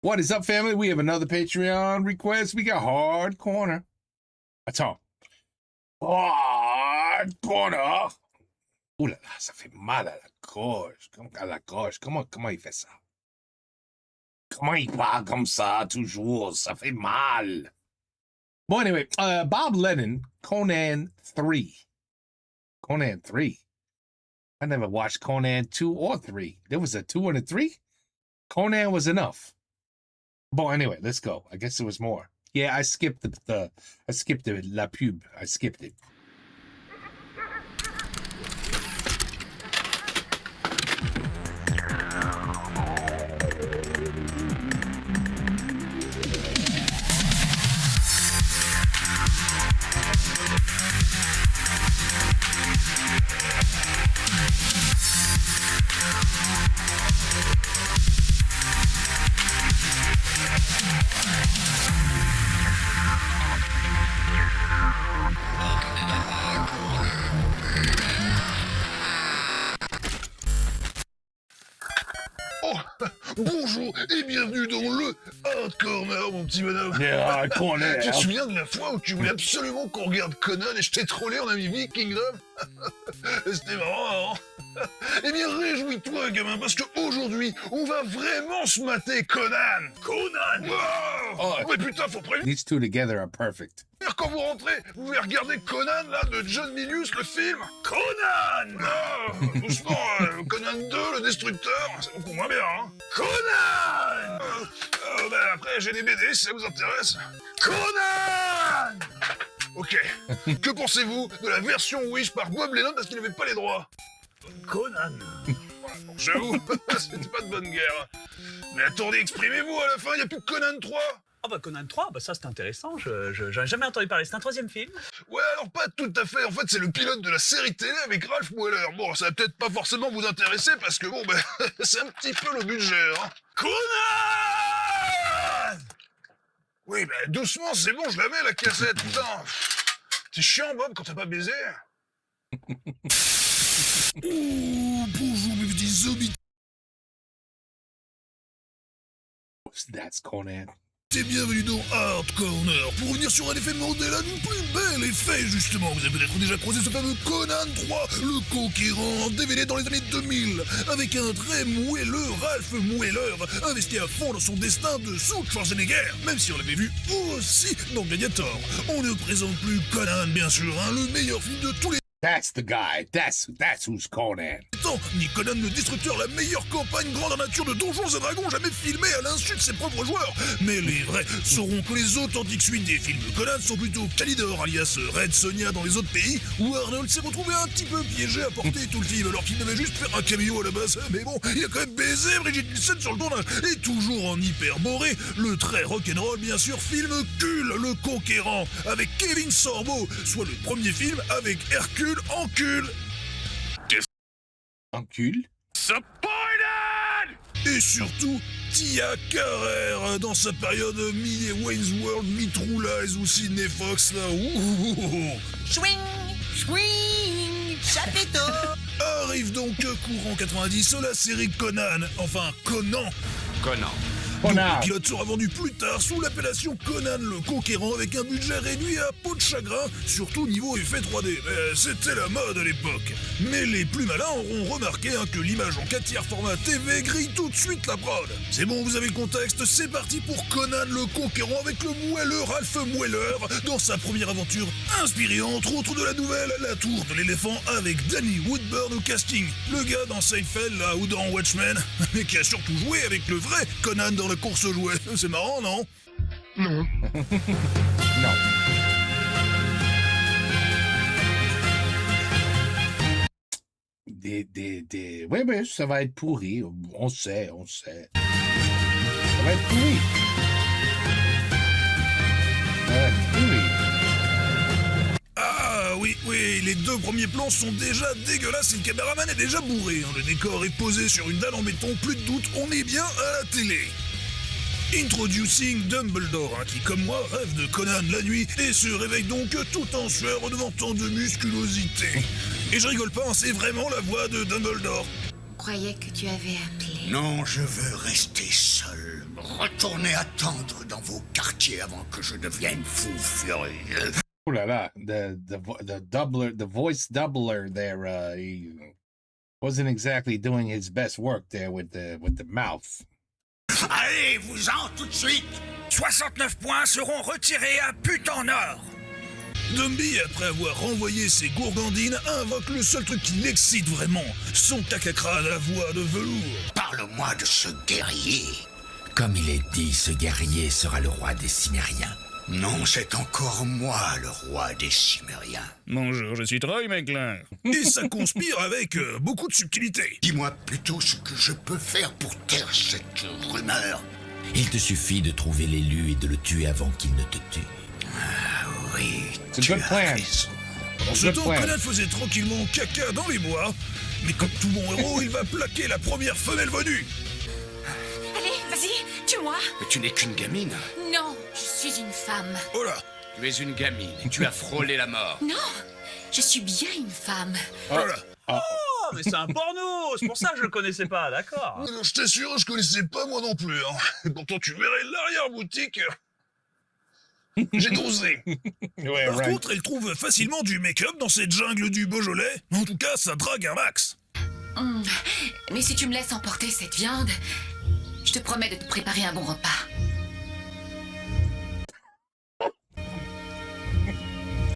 What is up, family? We have another Patreon request. We got Hard Corner. That's all. Hard Corner. Ouh là là, ça fait mal à la gorge. À la gorge. Comment il fait ça? Comment il parle comme ça toujours? Ça fait mal. Well, anyway, Bob Lennon, Conan 3. Conan 3. I never watched Conan 2 or 3. There was a 2 and a 3? Conan was enough. But anyway, let's go. I guess there was more. Yeah, I skipped the la pub. I skipped it. Bonjour et bienvenue dans le Hard Corner, mon petit bonhomme. Yeah, Corner. Tu te souviens de la fois où tu voulais absolument qu'on regarde Conan et je t'ai trollé, on a mis Vikingdom? C'était marrant, hein? Eh bien, réjouis-toi, gamin, parce qu'aujourd'hui, on va vraiment se mater Conan. Conan! Wow. Oh. Mais putain, faut prévenir. These two together are perfect. Quand vous rentrez, vous pouvez regarder Conan, là, de John Milius, le film. Conan! Non, doucement, Conan 2, le Destructeur, c'est beaucoup moins bien, hein. Conan! Après, j'ai des BD, si ça vous intéresse. Conan! Ok. Que pensez-vous de la version Wish par Bob Lennon parce qu'il n'avait pas les droits? Conan. Bon, j'avoue, c'était pas de bonne guerre. Mais attendez, exprimez-vous, à la fin, il n'y a plus que Conan 3. Ah bah Conan 3, bah ça c'est intéressant, j'en ai jamais entendu parler, c'est un troisième film? Ouais, alors pas tout à fait, en fait c'est le pilote de la série télé avec Ralph Moeller. Bon, ça va peut-être pas forcément vous intéresser parce que bon, ben, c'est un petit peu le budget, hein. Conan! Oui, ben doucement, c'est bon, je la mets la cassette, putain. C'est chiant, Bob, quand t'as pas baisé. Oh, bonjour mes petits zombies. That's Conan. Et bienvenue dans Hard Corner pour revenir sur un effet Mandela du plus bel effet justement. Vous avez peut-être déjà croisé ce fameux Conan 3, le conquérant, en DVD dans les années 2000, avec un très moelleux Ralph Moeller, investi à fond dans son destin de sous Schwarzenegger, même si on l'avait vu aussi dans Gladiator. On ne présente plus Conan bien sûr, hein, le meilleur film de tous les That's the guy. That's who's Conan. ni Conan le Destructeur, la meilleure campagne grandeur nature de Donjons et Dragons jamais filmée à l'insu de ses propres joueurs. Mais les vrais sauront que les authentiques suites des films de Conan sont plutôt Calidor alias Red Sonja dans les autres pays, où Arnold s'est retrouvé un petit peu piégé à porter tout le film alors qu'il devait juste faire un cameo à la base. Mais bon, il a quand même baisé Brigitte Nielsen sur le tournage. Et toujours en hyperboré, le très rock'n'roll bien sûr film Cul le Conquérant, avec Kevin Sorbo, soit le premier film avec Hercule en cul. Encule? Supported! Et surtout, Tia Carrère dans sa période mi-Wayne's World, mi-True Lies ou Sidney Fox là. Swing, swing, chapiteau. Arrive donc courant 90 la série Conan, enfin Conan. Conan. Donc, le pilote sera vendu plus tard sous l'appellation Conan le Conquérant avec un budget réduit à peau de chagrin, surtout niveau effet 3D. C'était la mode à l'époque. Mais les plus malins auront remarqué que l'image en 4/3 format TV grille tout de suite la prod. C'est bon, vous avez le contexte, c'est parti pour Conan le Conquérant avec le moelleux Ralph Moeller dans sa première aventure, inspirée entre autres de la nouvelle La Tour de l'éléphant avec Danny Woodburn au casting, le gars dans Seinfeld là ou dans Watchmen, mais qui a surtout joué avec le vrai Conan dans la course aux jouets. C'est marrant, non? Non. Non. Oui, ça va être pourri. On sait. Ça va être pourri. Ah oui, les deux premiers plans sont déjà dégueulasses et le caméraman est déjà bourré. Le décor est posé sur une dalle en béton, plus de doute, on est bien à la télé. Introducing Dumbledore, qui comme moi rêve de Conan la nuit et se réveille donc tout en sueur devant tant de musculosité. Et je rigole pas, c'est vraiment la voix de Dumbledore. Croyais que tu avais appelé. Non, je veux rester seul. Retournez attendre dans vos quartiers avant que je devienne fou furieux. Ooh la la, the voice doubler there, he wasn't exactly doing his best work there with the mouth. Allez-vous-en tout de suite. 69 points seront retirés à pute en or. Dumby, après avoir renvoyé ses gourgandines, invoque le seul truc qui l'excite vraiment, son caca-crâne à voix de velours. Parle-moi de ce guerrier. Comme il est dit, ce guerrier sera le roi des Cimériens. Non, c'est encore moi le roi des Cimériens. Bonjour, je suis Troy McClure. Et ça conspire avec beaucoup de subtilité. Dis-moi plutôt ce que je peux faire pour taire cette rumeur. Il te suffit de trouver l'élu et de le tuer avant qu'il ne te tue. Ah oui, It's a tu good as plan. raison. En ce Good temps, plan. Conan faisait tranquillement caca dans les bois. Mais comme tout bon héros, il va plaquer la première femelle venue. Allez, vas-y, tue-moi. Mais tu n'es qu'une gamine. Non, je suis une femme. Oh là, Tu es une gamine et tu as frôlé la mort. Non, je suis bien une femme. oh là. Oh, mais c'est un porno. C'est pour ça que je le connaissais pas, d'accord. Je t'assure, je connaissais pas moi non plus. Hein. Pourtant, tu verrais l'arrière-boutique. J'ai dosé. Ouais, Par right. contre, elle trouve facilement du make-up dans cette jungle du Beaujolais. En tout cas, ça drague un max. Mais si tu me laisses emporter cette viande, je te promets de te préparer un bon repas.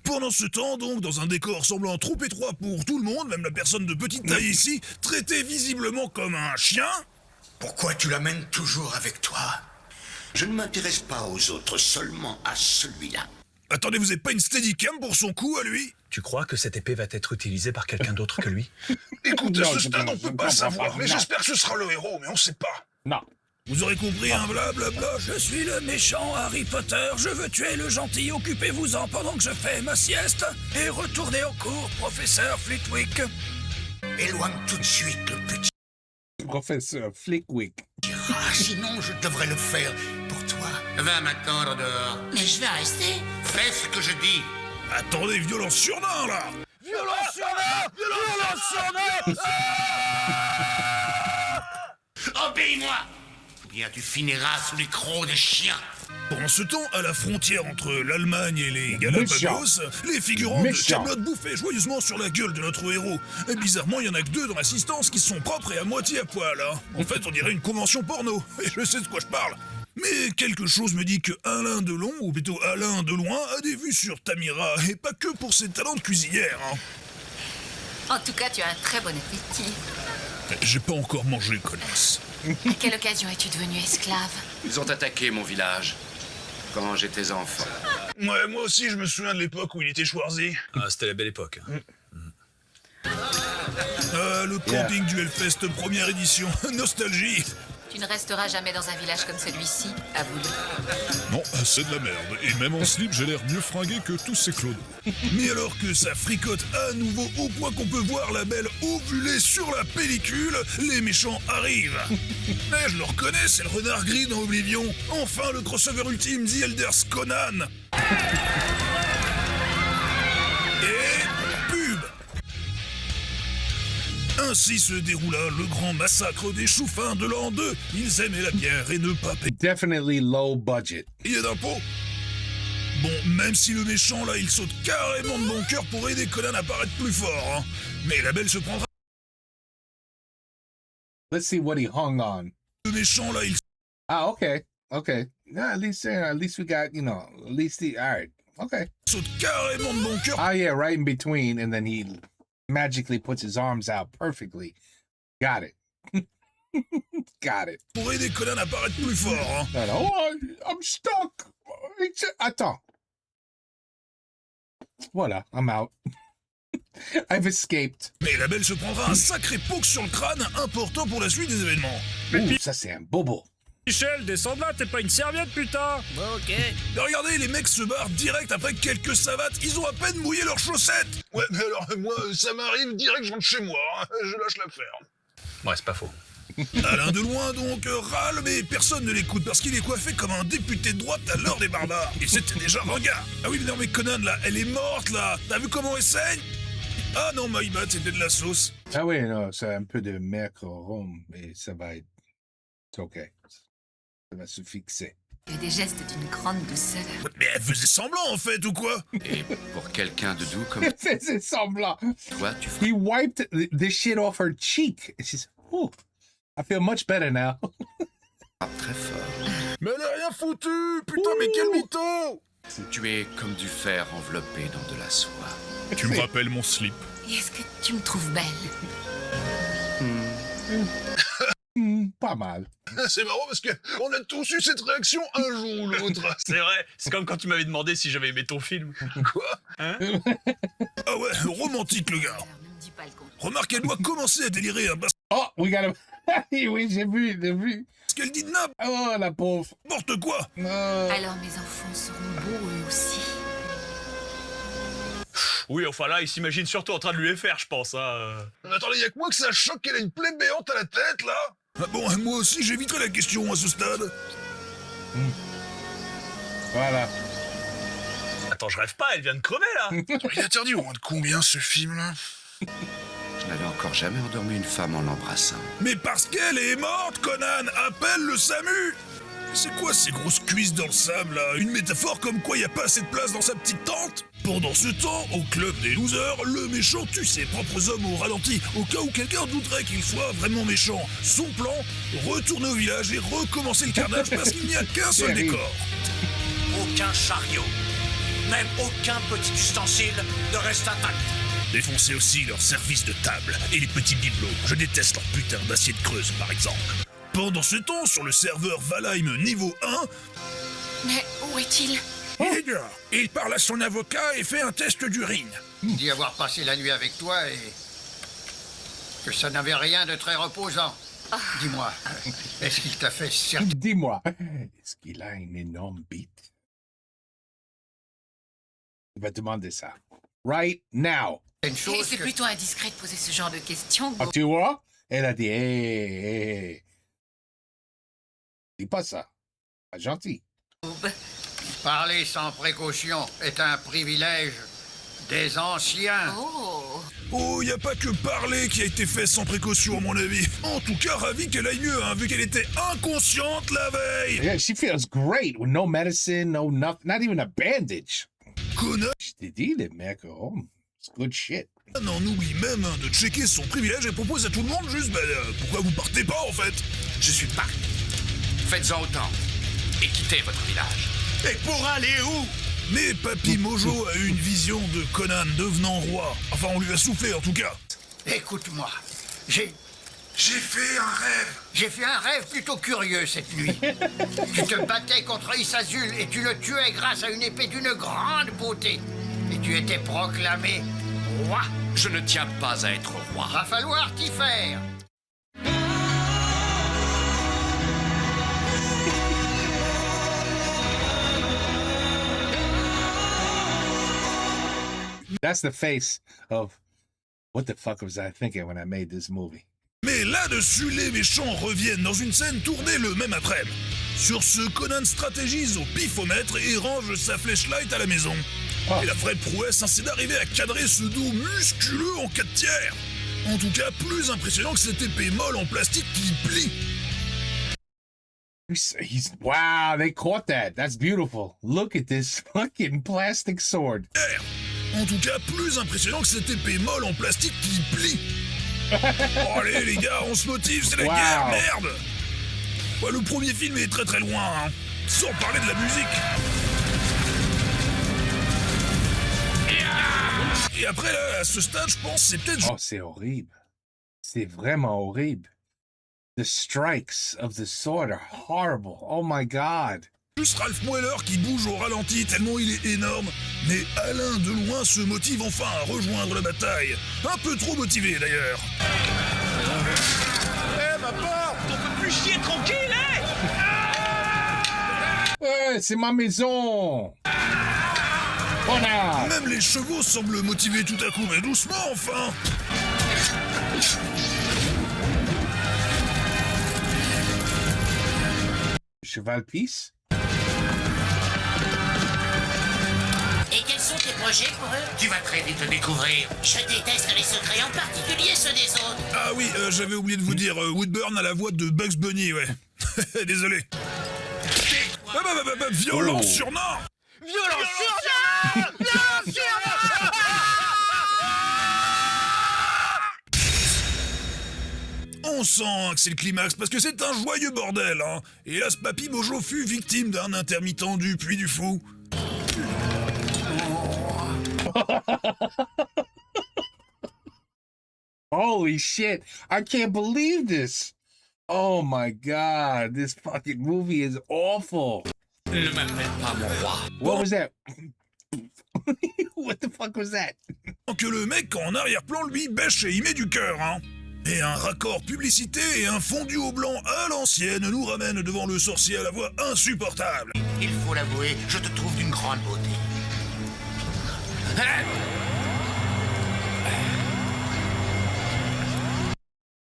Pendant ce temps, donc, dans un décor semblant trop étroit pour tout le monde, même la personne de petite taille ici, traitée visiblement comme un chien, Pourquoi tu l'amènes toujours avec toi? Je ne m'intéresse pas aux autres, seulement à celui-là. attendez, vous êtes pas une steadicam pour son coup à lui? Tu crois que cette épée va être utilisée par quelqu'un d'autre que lui? Écoute, à Non, ce je stade, pense- on peut je pas pense savoir, pas, mais non. j'espère que ce sera le héros, mais on sait pas. Non. Vous aurez compris, un blablabla, je suis le méchant Harry Potter, je veux tuer le gentil, occupez-vous-en pendant que je fais ma sieste, et retournez au cours, professeur Flitwick. Éloigne tout de suite le petit Professeur Flickwick. rat, sinon je devrais le faire pour toi. Va m'attendre dehors. Mais je vais rester. Fais ce que je dis. Attendez, violence sur nain, là. Violence sur nain. Violence sur nain. Obéis-moi, ou bien tu finiras sous les crocs des chiens. Pendant ce temps, à la frontière entre l'Allemagne et les Galapagos, les figurants de Méchant. Camelot bouffaient joyeusement sur la gueule de notre héros. Et bizarrement, il y en a que 2 dans l'assistance qui sont propres et à moitié à poil. Hein. En fait, on dirait une convention porno. Et je sais de quoi je parle. Mais quelque chose me dit que Alain Delon, ou plutôt Alain Deloin, a des vues sur Tamira, et pas que pour ses talents de cuisinière. Hein. En tout cas, tu as un très bon appétit. J'ai pas encore mangé, connasse. À quelle occasion es-tu devenu esclave? Ils ont attaqué mon village quand j'étais enfant. Ouais, moi aussi, je me souviens de l'époque où il était Schwarzy. Ah, c'était la belle époque. Le camping du Hellfest première édition. Nostalgie. Tu ne resteras jamais dans un village comme celui-ci, avoue-le. Non, c'est de la merde. Et même en slip, j'ai l'air mieux fringué que tous ces clodos. Mais alors que ça fricote à nouveau au point qu'on peut voir la belle ovulée sur la pellicule, les méchants arrivent. Mais je le reconnais, c'est le renard gris dans Oblivion. Enfin, le crossover ultime The Elders Conan. Et pub. Ainsi se déroula le grand massacre des chouffins de l'an 2. Ils aimaient la bière et ne pas Definitely low budget. payer d'impôts. Bon, même si le méchant, là, il saute carrément de bon cœur pour aider Conan à paraître plus fort, hein. Mais la belle se prendra... Let's see what he hung on. Le méchant, là, il Ah, okay. Okay. Yeah, at least we got, at least all right. Okay. saute carrément de bon cœur Oh, yeah, right in between. And then he magically puts his arms out perfectly. Got it. Got it. pour aider Conan à paraître plus fort, hein. I'm stuck. Attends. Voilà, I'm out. I've escaped. Mais la belle se prendra un sacré poke sur le crâne, important pour la suite des événements. Ouh, ça c'est un bobo. Michel, descends de là, t'es pas une serviette, putain! Ok. Mais regardez, les mecs se barrent direct après quelques savates, ils ont à peine mouillé leurs chaussettes. Ouais, mais alors, moi, ça m'arrive direct, je rentre chez moi, hein. Je lâche l'affaire. Ouais, c'est pas faux. Alain Deloin, donc, râle, mais personne ne l'écoute parce qu'il est coiffé comme un député de droite à l'heure des barbares. Et c'était déjà ringard. Ah oui, mais non, mais Conan, là, elle est morte, là. T'as vu comment elle saigne? Ah non, my bad, c'était de la sauce. Ah oui, non, c'est un peu de mercredi, mais ça va être... C'est OK. Ça va se fixer. Tu as des gestes d'une grande douceur. Mais elle faisait semblant en fait ou quoi? Et pour quelqu'un de doux comme Elle faisait semblant. toi, tu ferais He wiped the shit off her cheek. And she's, oh, I feel much better now. très fort. Mais elle a rien foutu! Putain, mais quel mytho! Tu es comme du fer enveloppé dans de la soie. Tu me rappelles mon slip. Et est-ce que tu me trouves belle? Pas mal. C'est marrant parce qu'on a tous eu cette réaction un jour ou l'autre. C'est vrai, c'est comme quand tu m'avais demandé si j'avais aimé ton film. Quoi? Hein? Ah ouais, romantique le gars. Alors ne me dis pas le contraire. Remarque, elle doit commencer à délirer hein, parce Oh, we got him. Oui, j'ai vu. qu'elle dit de Oh, la pauvre. n'importe quoi. Alors mes enfants seront beaux eux aussi. Oui, enfin là, il s'imagine surtout en train de lui faire, je pense. Hein. Attendez, y'a que moi que ça choque qu'elle ait une plaie béante à la tête là. Ah bon, moi aussi j'éviterai la question à ce stade. Voilà. Attends, je rêve pas, elle vient de crever là. Il est interdit au moins de combien ce film là? Je n'avais encore jamais endormi une femme en l'embrassant. Mais parce qu'elle est morte, Conan. Appelle le SAMU. C'est quoi ces grosses cuisses dans le sable là? Une métaphore comme quoi y a pas assez de place dans sa petite tente? Pendant ce temps, au club des losers, le méchant tue ses propres hommes au ralenti, au cas où quelqu'un douterait qu'il soit vraiment méchant. Son plan, retourner au village et recommencer le carnage parce qu'il n'y a qu'un seul décor. Aucun chariot, même aucun petit ustensile ne reste intact. Défoncer aussi leur service de table et les petits bibelots. Je déteste leur putain d'assiette creuse, par exemple. Pendant ce temps, sur le serveur Valheim niveau 1, Mais où est-il? il est dehors. Il parle à son avocat et fait un test d'urine. Il dit avoir passé la nuit avec toi et que ça n'avait rien de très reposant. Dis-moi, est-ce qu'il t'a fait certain? Dis-moi, est-ce qu'il a une énorme bite? Il va demander ça. Right now. Une chose C'est que... plutôt indiscret de poser ce genre de questions. Ah, tu vois? Elle a dit, hé. Dis pas ça. Pas gentil. Bob. Parler sans précaution est un privilège des anciens. Oh. Oh, y a pas que parler qui a été fait sans précaution, à mon avis. En tout cas, ravi qu'elle aille mieux, hein, vu qu'elle était inconsciente la veille. Yeah, she feels great with no medicine, no nothing, not even a bandage. Conan Je t'ai dit, les mecs, oh, it's good shit. en oublie même hein, de checker son privilège et propose à tout le monde juste, pourquoi vous partez pas, en fait? Je suis parti. Faites-en autant. Et quittez votre village. Et pour aller où? Mais Papy Mojo a eu une vision de Conan devenant roi. Enfin, on lui a soufflé, en tout cas. Écoute-moi, j'ai fait un rêve. J'ai fait un rêve plutôt curieux cette nuit. Tu te battais contre Isazul et tu le tuais grâce à une épée d'une grande beauté. Et tu étais proclamé roi. Je ne tiens pas à être roi. Va falloir t'y faire. That's the face of what the fuck was I thinking when I made this movie? Mais là-dessus, les méchants reviennent dans une scène tournée le même après-midi. Sur ce, Conan stratégise au pifomètre et range sa flashlight à la maison. Oh. Et la vraie prouesse, hein, c'est d'arriver à cadrer ce dos musculeux en 4 tiers. En tout cas, plus impressionnant que cette épée molle en plastique qui plie. Wow, they caught that. That's beautiful. Look at this fucking plastic sword. En tout cas, plus impressionnant que cette épée molle en plastique qui plie. Oh, allez les gars, on se motive, c'est la Wow. guerre, merde. Ouais, le premier film est très très loin, hein. Sans parler de la musique. Et après, là, à ce stade, je pense, c'est peut-être... Oh, c'est horrible. C'est vraiment horrible. The strikes of the sword are horrible. Oh my God. Juste Ralph Moeller qui bouge au ralenti tellement il est énorme. Mais Alain de loin se motive enfin à rejoindre la bataille. Un peu trop motivé d'ailleurs. Ma porte, on peut plus chier tranquille, hein? C'est ma maison. Oh non. Même les chevaux semblent motivés tout à coup, mais doucement enfin. Cheval Peace. Et quels sont tes projets pour eux? Tu vas très vite le découvrir. Je déteste les secrets, en particulier ceux des autres. Ah oui, j'avais oublié de vous dire, Woodburn a la voix de Bugs Bunny, ouais. Désolé. Violence sur nain. Violence sur nain. Violence sur nain. On sent que c'est le climax parce que c'est un joyeux bordel, hein. Et hélas, Papy Mojo fut victime d'un intermittent du Puy du Fou. Holy shit. I can't believe this. Oh my god. This fucking movie is awful. Ne m'appelle pas mon roi. What was that? What the fuck was that? Que le mec en arrière-plan, lui, bêche et y met du cœur, hein. Et un raccord publicité et un fondu au blanc à l'ancienne nous ramènent devant le sorcier à la voix insupportable. Il faut l'avouer, je te trouve d'une grande beauté.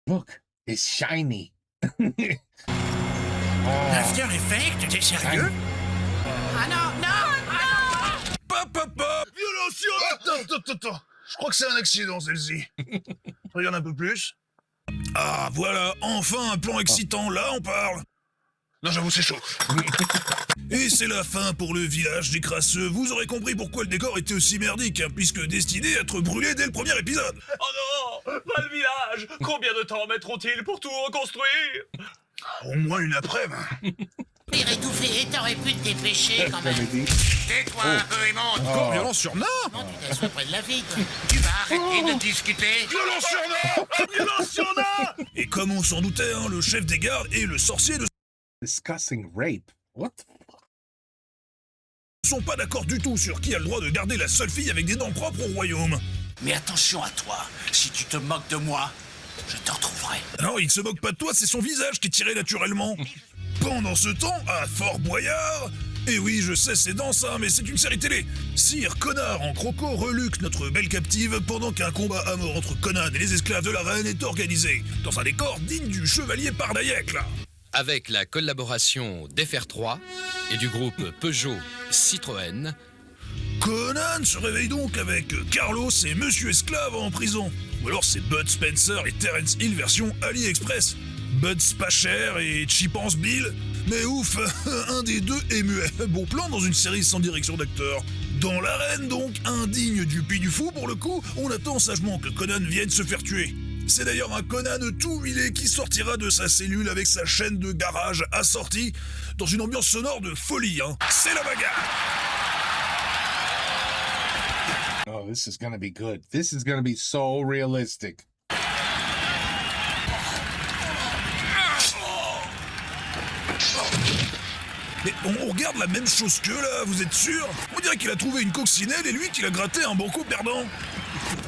Look, it's shiny. After Effects, t'es sérieux? Ah non, non! Pop. Violence. Attends. Je crois que c'est un accident, celle-ci. Regarde un peu plus. Ah, voilà, enfin un plan excitant, là on parle. Non, j'avoue, c'est chaud. Et c'est la fin pour le village des crasseux. Vous aurez compris pourquoi le décor était aussi merdique, hein, puisque destiné à être brûlé dès le premier épisode. Oh non, pas le village. Combien de temps mettront-ils pour tout reconstruire? Au moins une après-midi. Pire étouffé, et t'aurais pu te dépêcher quand même. Tais-toi un peu et monte. Encore violence sur nain. Comment tu t'assois près de la vie, toi? Tu vas arrêter de discuter? Violence sur nain. Violence sur nain. Et comme on s'en doutait, hein, le chef des gardes et le sorcier ne Discussing rape. What the fuck? sont pas d'accord du tout sur qui a le droit de garder la seule fille avec des dents propres au royaume. Mais attention à toi, si tu te moques de moi, je te retrouverai. Non, il ne se moque pas de toi, c'est son visage qui est tiré naturellement. Pendant ce temps, à Fort Boyard... Et oui, je sais, c'est dense, hein, mais c'est une série télé. Sire Connard en croco reluque notre belle captive pendant qu'un combat à mort entre Conan et les esclaves de la reine est organisé, dans un décor digne du chevalier Pardaillec, là. Avec la collaboration d'FR3 et du groupe Peugeot Citroën, Conan se réveille donc avec Carlos et Monsieur Esclave en prison. Ou alors c'est Bud Spencer et Terence Hill version AliExpress. Bud's pas cher et Chipance Bill. Mais ouf, un des deux est muet. Bon plan dans une série sans direction d'acteur. Dans l'arène donc, indigne du Puy du Fou pour le coup, on attend sagement que Conan vienne se faire tuer. C'est d'ailleurs un Conan tout huilé qui sortira de sa cellule avec sa chaîne de garage assortie dans une ambiance sonore de folie, hein. C'est la bagarre. Oh, this is gonna be good. This is gonna be so realistic. Mais on regarde la même chose qu'eux là, vous êtes sûr? On dirait qu'il a trouvé une coccinelle et lui qu'il a gratté un banco perdant.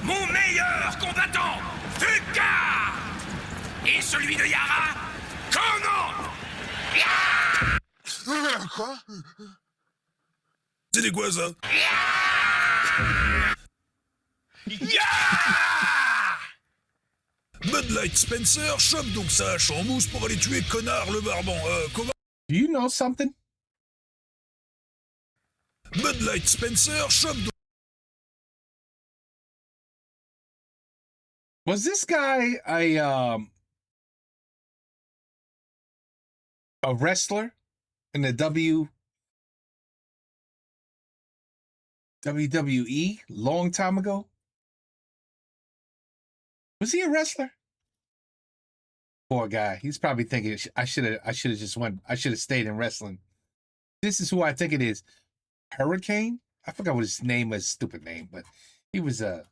Mon meilleur combattant, Fuka! Et celui de Yara, Conan! Quoi? C'était quoi ça? Bud Light Spencer chope donc sa hache en mousse pour aller tuer Connard le barbant. Comment? Do you know something? Bud Light Spencer chope donc... Was this guy a wrestler in the WWE long time ago? Was he a wrestler? Poor guy. He's probably thinking I should have stayed in wrestling. This is who I think it is. Hurricane? I forgot what his name was, stupid name, but he was a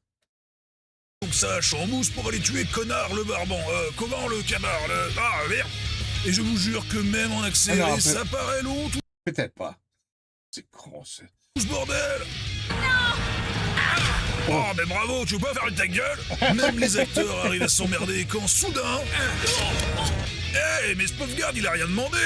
donc sa hache en mousse pour aller tuer Connard le barbant. Comment le canard le... Ah merde. Et je vous jure que même en accéléré, Alors, ça paraît long tout peut-être pas. C'est con ça. ce bordel. Oh, mais bravo, tu veux pas faire de ta gueule? Même les acteurs arrivent à s'emmerder quand soudain... Hey, mais ce pauvre garde, il a rien demandé.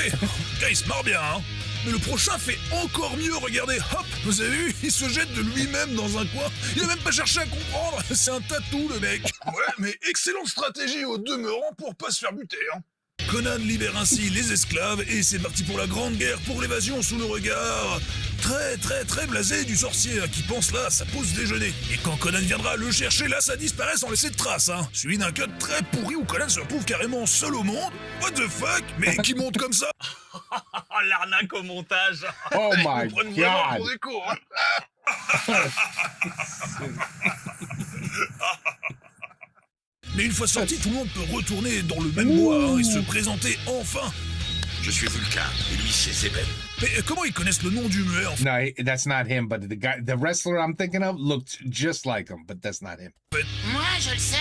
Il se marre bien, hein. Mais le prochain fait encore mieux, regardez, hop, vous avez vu, il se jette de lui-même dans un coin. Il a même pas cherché à comprendre, c'est un tatou, le mec. Ouais, mais excellente stratégie au demeurant pour pas se faire buter, hein. Conan libère ainsi les esclaves et c'est parti pour la grande guerre pour l'évasion sous le regard très blasé du sorcier qui pense là à sa pause déjeuner. Et quand Conan viendra le chercher, là ça disparaît sans laisser de traces, hein. Suivi d'un cut très pourri où Conan se retrouve carrément seul au monde. What the fuck? Mais qui monte comme ça? l'arnaque au montage. Oh Ils my nous prennent vraiment God. pour des cons, hein. Mais une fois sorti, tout le monde peut retourner dans le même bois hein, et se présenter enfin. Je suis Vulcain, et lui c'est Zeben. Mais comment ils connaissent le nom du muet en fait? No, that's not him, but the wrestler I'm thinking of looked just like him, but that's not him. Moi, je le sais.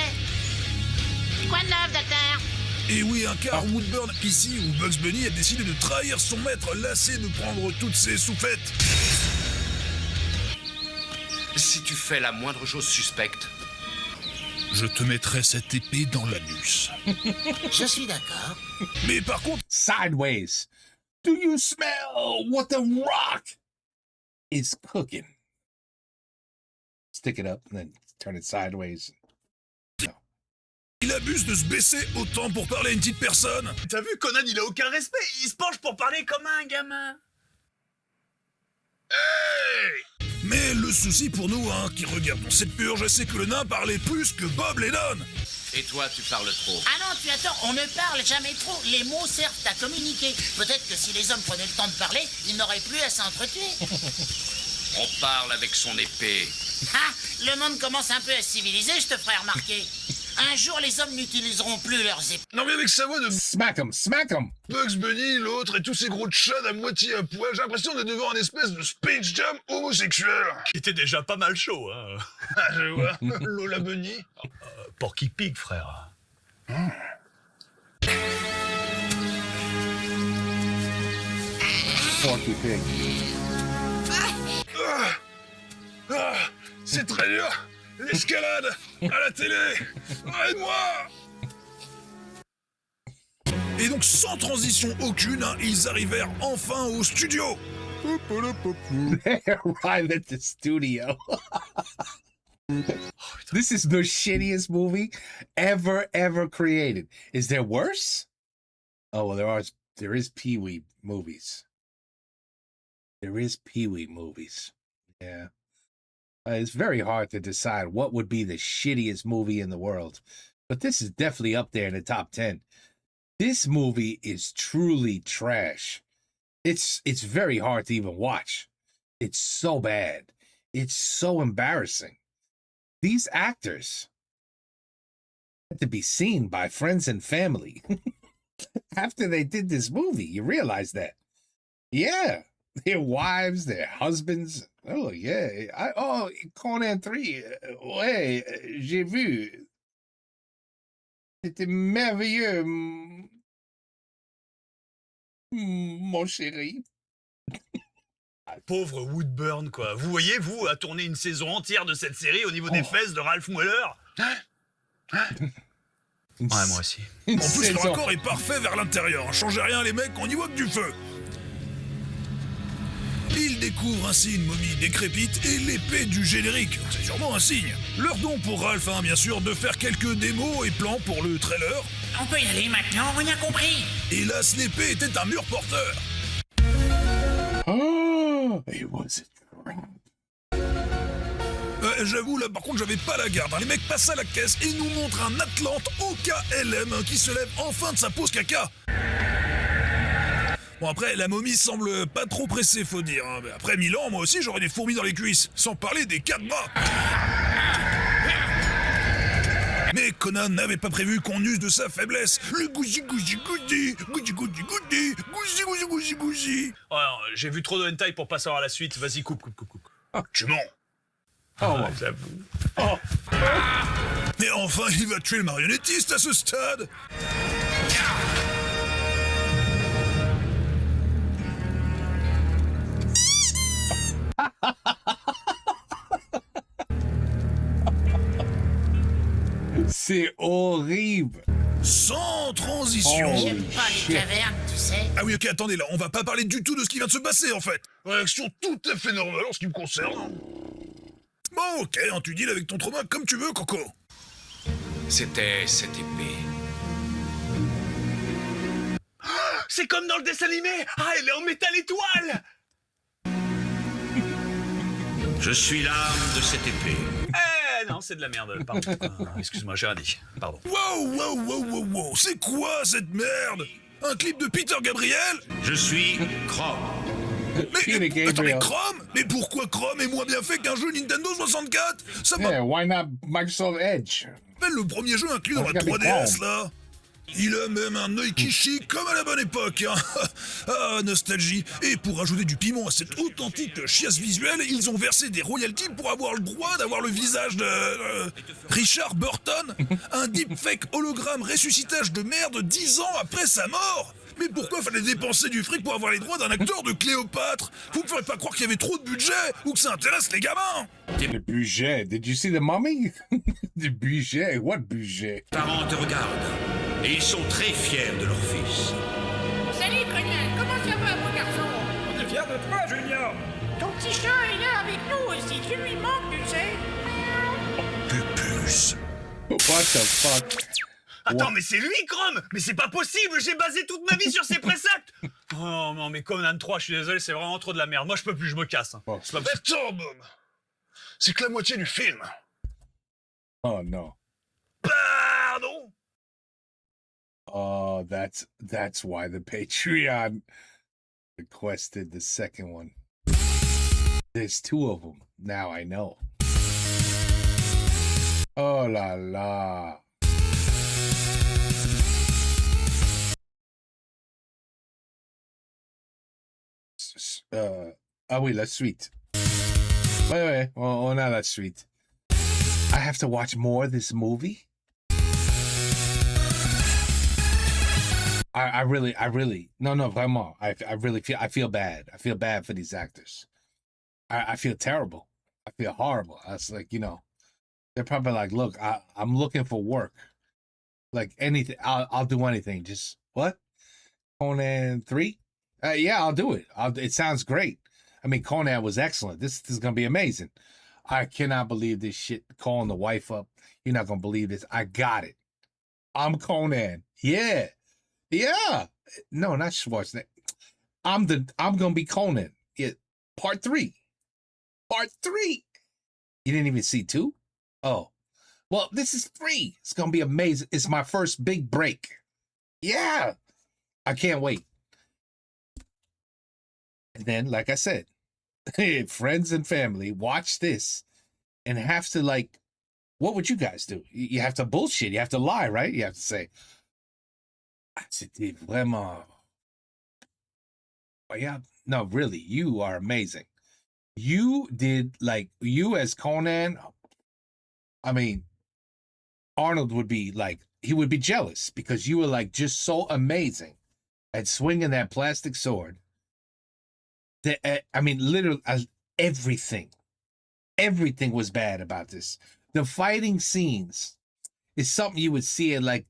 Quoi de neuf, docteur? Et oui, un car Woodburn ici où Bugs Bunny a décidé de trahir son maître, lassé de prendre toutes ses soufflettes. Si tu fais la moindre chose suspecte, Je te mettrai cette épée dans l'anus. Je suis d'accord. Mais par contre, Sideways. Do you smell what the Rock is cooking? Stick it up and then turn it sideways. il abuse de se baisser autant pour parler à une petite personne. T'as vu, Conan, il a aucun respect. Il se penche pour parler comme un gamin. Hey! Mais le souci pour nous, hein, qui regardons cette purge, c'est que le nain parlait plus que Bob Lennon. et toi tu parles trop. Ah non, tu attends, on ne parle jamais trop. Les mots servent à communiquer. Peut-être que si les hommes prenaient le temps de parler, ils n'auraient plus à s'entretuer. On parle avec son épée. Ah, le monde commence un peu à se civiliser, je te ferai remarquer. Un jour, les hommes n'utiliseront plus leurs épées. Non mais avec sa voix de Smack him, smack him. Bugs Bunny, l'autre et tous ces gros tchads à moitié à poil, j'ai l'impression d'être devant un espèce de Space Jam homosexuel. Qui était déjà pas mal chaud, hein. Ah, je vois, Lola Bunny. Porky Pig, frère. Porky Pig. Ah, c'est très dur. L'escalade à la télé. Aide-moi. Et donc sans transition aucune, hein, ils arrivèrent enfin au studio. They arrived at the studio. This is the shittiest movie ever created. Is there worse? Oh well, there is Pee-wee movies. There is Pee-wee movies. Yeah. It's very hard to decide what would be the shittiest movie in the world, but this is definitely up there in the top 10. This movie is truly trash. It's very hard to even watch. It's so bad. It's so embarrassing. These actors had to be seen by friends and family after they did this movie. You realize that? Yeah. Their wives, their husbands. Oh, yeah. Conan 3. Ouais, j'ai vu. C'était merveilleux. Mon chéri. Pauvre Woodburn, quoi. Vous voyez, vous, à tourner une saison entière de cette série au niveau des fesses de Ralph Mueller. Ouais, moi aussi. En plus, le raccord est parfait vers l'intérieur. Changez rien, les mecs, on y voit que du feu. Ils découvrent ainsi une momie décrépite et l'épée du générique. C'est sûrement un signe. Leur don pour Ralph, hein, bien sûr, de faire quelques démos et plans pour le trailer. On peut y aller maintenant, on a compris. Hélas, l'épée était un mur porteur. Oh, it was J'avoue, là, par contre, j'avais pas la garde. Hein. Les mecs passent à la caisse et nous montrent un Atlante OKLM hein, qui se lève enfin de sa pause caca. Bon, après, la momie semble pas trop pressée, faut dire. Hein. Mais après 1000 ans, moi aussi, j'aurais des fourmis dans les cuisses. Sans parler des 4 bras. Mais Conan n'avait pas prévu qu'on use de sa faiblesse. Le gouzi-gouzi-gouzi, gouzi-gouzi-gouzi, gouzi-gouzi-gouzi-gouzi. Oh, non, j'ai vu trop de hentai pour pas savoir la suite. Vas-y, coupe. Tu mens. Ah, j'avoue. Mais enfin, il va tuer le marionnettiste à ce stade. C'est horrible. Sans transition. J'aime pas les cavernes, tu sais. Ah oui, ok, attendez, là, on va pas parler du tout de ce qui vient de se passer, en fait. Réaction tout à fait normale en ce qui me concerne. Bon, ok, hein, tu deals avec ton trauma comme tu veux, Coco. C'était cette épée. C'est comme dans le dessin animé. Ah, elle est en métal étoile. Je suis l'âme de cette épée. Non, c'est de la merde, pardon. Excuse-moi, j'ai rien dit. Pardon. Wow, c'est quoi cette merde? Un clip de Peter Gabriel? Je suis Chrome. Mais attends, mais Chrome? Mais pourquoi Chrome est moins bien fait qu'un jeu Nintendo 64? Ça Yeah, why not Microsoft Edge? m'appelle le premier jeu inclus dans la 3DS, là. Il a même un œil qui chie comme à la bonne époque, hein. Ah, nostalgie. Et pour ajouter du piment à cette authentique chiasse visuelle, ils ont versé des royalties pour avoir le droit d'avoir le visage de... Richard Burton, un deepfake hologramme ressuscitage de merde 10 ans après sa mort. Mais pourquoi fallait dépenser du fric pour avoir les droits d'un acteur de Cléopâtre? Vous me ferez pas croire qu'il y avait trop de budget ou que ça intéresse les gamins. Le budget. Did you see the mummy? The budget. What budget? Les parents te regardent et ils sont très fiers de leur fils. Salut, Conan. Comment ça va, mon garçon? On est fiers de toi, Junior. Ton petit chat est là avec nous aussi. Tu lui manques, tu sais. Pupus. What the fuck? Attends, mais c'est lui, Chrome! Mais c'est pas possible, j'ai basé toute ma vie sur ses préceptes! Oh non, mais Conan 3, je suis désolé, c'est vraiment trop de la merde. Moi, je peux plus, je me casse. Hein. Oh. C'est pas possible. Attends, Bob. C'est que la moitié du film. Oh no. Pardon? Oh, that's why the Patreon requested the second one. There's two of them. Now I know. Oh la la. Ah oui, la suite. Ouais, on a la suite. I have to watch more of this movie? I really, no, vraiment. I really feel bad. I feel bad for these actors. I feel terrible. I feel horrible. I was like, they're probably like, look, I'm looking for work. Like anything, I'll do anything. Just what? Conan 3? Yeah, I'll do it. It sounds great. I mean, Conan was excellent. This is gonna be amazing. I cannot believe this shit. Calling the wife up. You're not gonna believe this. I got it. I'm Conan. Yeah. No, not Schwarzenegger. I'm gonna be Conan. Yeah. Part 3. You didn't even see 2? Oh. Well, this is 3. It's gonna be amazing. It's my first big break. Yeah. I can't wait. And then, like I said, friends and family watch this and have to what would you guys do? You have to bullshit. You have to lie, right? You have to say, c'était vraiment... No, really, you are amazing. You did, you as Conan, I mean, Arnold would be he would be jealous because you were just so amazing at swinging that plastic sword. I mean, literally everything was bad about this. The fighting scenes is something you would see at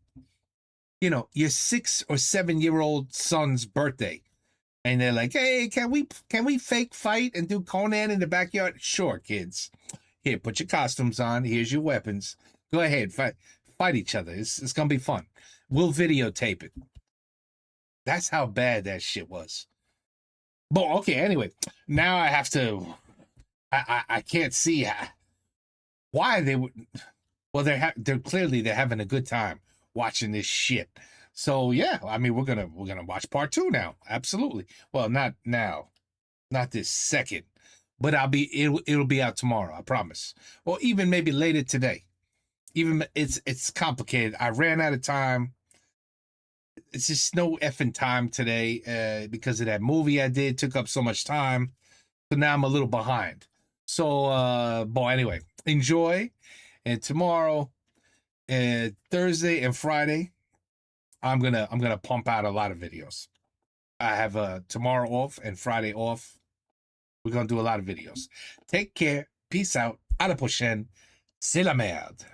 your 6 or 7 year old son's birthday. And they're like, hey, can we fake fight and do Conan in the backyard? Sure, kids. Here, put your costumes on. Here's your weapons. Go ahead, fight each other. It's going to be fun. We'll videotape it. That's how bad that shit was. But okay, anyway, now I have to. I can't see why they would. Well, they're clearly having a good time watching this shit. So yeah, I mean we're gonna watch part 2 now. Absolutely. Well, not now, not this second, but it'll be out tomorrow. I promise. Or even maybe later today. Even it's complicated. I ran out of time. It's just no effing time today because of that movie I did. Took up so much time. So now I'm a little behind. So, anyway, enjoy. And tomorrow, Thursday and Friday, I'm gonna pump out a lot of videos. I have tomorrow off and Friday off. We're gonna do a lot of videos. Take care. Peace out. À la prochaine. C'est la merde.